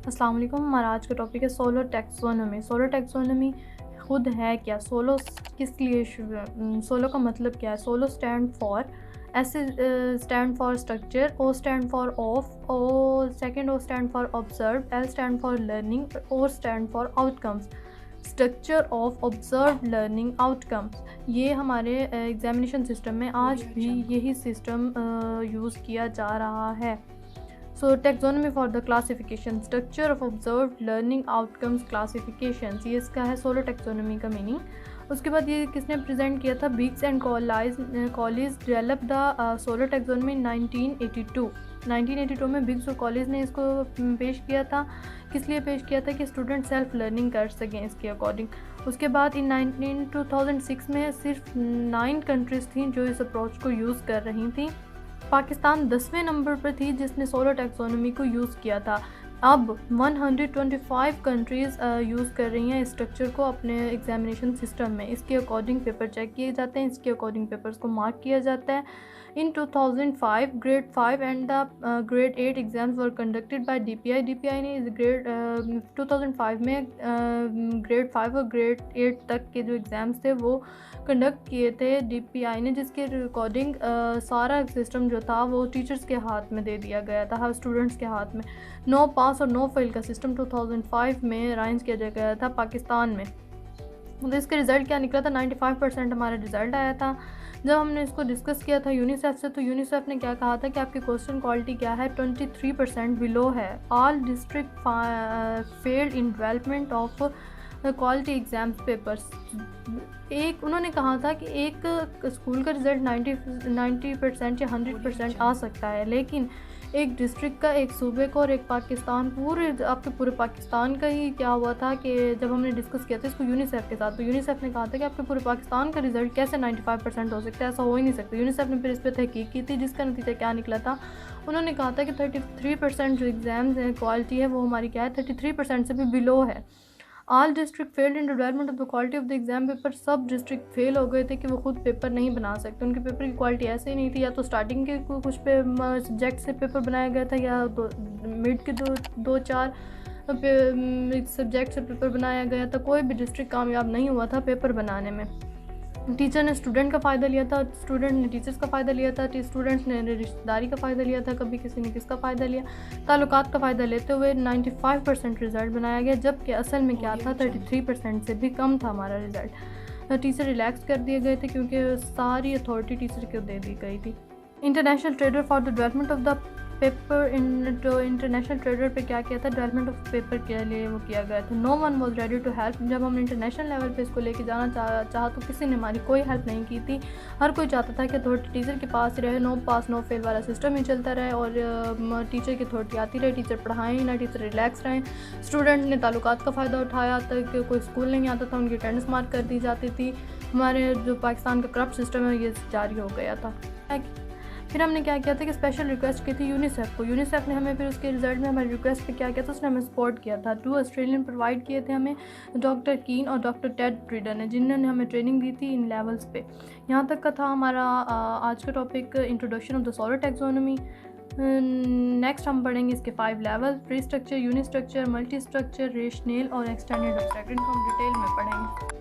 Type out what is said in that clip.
अस्सलाम वालेकुम। हमारा आज का टॉपिक है सोलो टैक्सोनॉमी। सोलो टैक्सोनॉमी खुद है क्या? सोलो किस लिए सोलो का मतलब क्या है? SOLO stand for, S stand for structure, O stand for of, O second O stand for observe, L stand for learning, O stand for outcomes. Structure of observe learning outcomes, ये हमारे examination system में आज भी यही system use किया जा रहा है। So taxonomy for the classification, structure of observe learning outcomes classification, ये इसका है सोलो टैक्सोनॉमी का मीनिंग। उसके बाद ये किसने प्रेजेंट किया था? Biggs and Collis develop the SOLO taxonomy 1982 में बिग्स और कॉलेज ने इसको पेश किया था। किस लिए पेश किया था? कि स्टूडेंट सेल्फ लर्निंग कर सकें इसके अकॉर्डिंग। उसके बाद इन 2006 में सिर्फ 9 कंट्रीज़ थी जो इस अप्रोच को यूज़ कर रही थी। पाकिस्तान 10वें नंबर पर थी जिसने सोलो टैक्सोनॉमी को यूज़ किया था। अब 125 कंट्रीज़ यूज़ कर रही हैं इस स्ट्रक्चर को अपने एग्जामिनेशन सिस्टम में। इसके अकॉर्डिंग पेपर चेक किए जाते हैं, इसके अकॉर्डिंग पेपर्स को मार्क किया जाता है। इन 2005 grade 5 and the grade 8 exams were conducted by DPI। DPI ने ग्रेड 2005 में ग्रेड 5 और ग्रेड 8 तक के जो एग्ज़ाम्स थे वो कंडक्ट किए थे DPI ने, जिसके अकॉर्डिंग सारा सिस्टम जो था वो टीचर्स के हाथ में दे दिया गया था, हर स्टूडेंट्स के हाथ में। नो पास और नो फेल का सिस्टम 2005 में अरेंज किया गया था पाकिस्तान में। तो इसके रिज़ल्ट क्या निकला था? 95% हमारा रिज़ल्ट आया था। जब हमने इसको डिस्कस किया था यूनिसेफ से, तो यूनिसेफ ने क्या कहा था कि आपकी क्वेश्चन क्वालिटी क्या है? 23% बिलो है। All district failed in development of quality exam papers. एक उन्होंने कहा था कि एक स्कूल का रिज़ल्ट 90% या 100% आ सकता है, लेकिन एक डिस्ट्रिक्ट का, एक सूबे का और एक पाकिस्तान, आपके पूरे पाकिस्तान का ही क्या हुआ था कि जब हमने डिस्कस किया था इसको यूनिसेफ के साथ, तो यूनिसेफ ने कहा था कि आपके पूरे पाकिस्तान का रिज़ल्ट कैसे 95% हो सकता है? ऐसा हो ही नहीं सकता। यूनिसेफ ने फिर इस पर तहकीक की थी, जिसका नतीजा क्या निकला था? उन्होंने कहा था कि 33% जो एग्ज़ाम्स हैं क्वालिटी है वो हमारी क्या है? 33% से भी बिलो है। All district failed in development of the quality of the exam paper. सब डिस्ट्रिक्ट फेल हो गए थे कि वो खुद पेपर नहीं बना सकते, उनके पेपर की क्वालिटी ऐसे ही नहीं थी। या तो स्टार्टिंग के कुछ पे सब्जेक्ट से पेपर बनाया गया था, या मिड के दो चार सब्जेक्ट से पेपर बनाया गया था। कोई भी डिस्ट्रिक्ट कामयाब नहीं हुआ था पेपर बनाने में। टीचर ने स्टूडेंट का फ़ायदा लिया था, स्टूडेंट ने टीचर्स का फ़ायदा लिया था, स्टूडेंट्स ने रिश्तेदारी का फ़ायदा लिया था, कभी किसी ने किसका फ़ायदा लिया, ताल्लुकात का फ़ायदा लेते हुए 95% रिज़ल्ट बनाया गया, जबकि असल में क्या था? 33% से भी कम था हमारा रिज़ल्ट। टीचर रिलैक्स कर दिए गए थे क्योंकि सारी अथॉरिटी टीचर को दे दी गई थी। International trader for the development of the paper, international trader पे क्या किया था? डेवलपमेंट ऑफ पेपर के लिए वो किया गया था। No one was ready to help. जब हमने इंटरनेशनल लेवल पे इसको लेके जाना चाहा तो किसी ने हमारी कोई हेल्प नहीं की थी। हर कोई चाहता था कि अथॉरिटी टीचर के पास ही रहे, नो पास नो फेल वाला सिस्टम ही चलता रहे और टीचर की अथॉरिटी आती रहे, टीचर पढ़ाएं ना, टीचर रिलैक्स रहें। स्टूडेंट ने ताल्लुकात का फ़ायदा उठाया तक कोई स्कूल नहीं आता था, उनकी अटेंडेंस मार्क कर दी जाती थी। हमारे जो पाकिस्तान का करप्ट सिस्टम है ये जारी हो गया था। फिर हमने क्या किया था कि स्पेशल रिक्वेस्ट की थी यूनिसेफ को। यूनिसेफ ने हमें फिर उसके रिज़ल्ट में हमारी रिक्वेस्ट पे क्या किया था? उसने हमें सपोर्ट किया था। 2 ऑस्ट्रेलियन प्रोवाइड किए थे हमें, डॉक्टर कीन और डॉक्टर टेड रीडर ने, जिन्होंने हमें ट्रेनिंग दी थी इन लेवल्स पे। यहाँ तक का था हमारा आज का topic, introduction of the SOLO taxonomy. Next हम पढ़ेंगे इसके 5 level: pre structure, uni structure, multi structure, rational और एक्सटेंडेड एब्स्ट्रैक्ट। इनको हम डिटेल में पढ़ेंगे।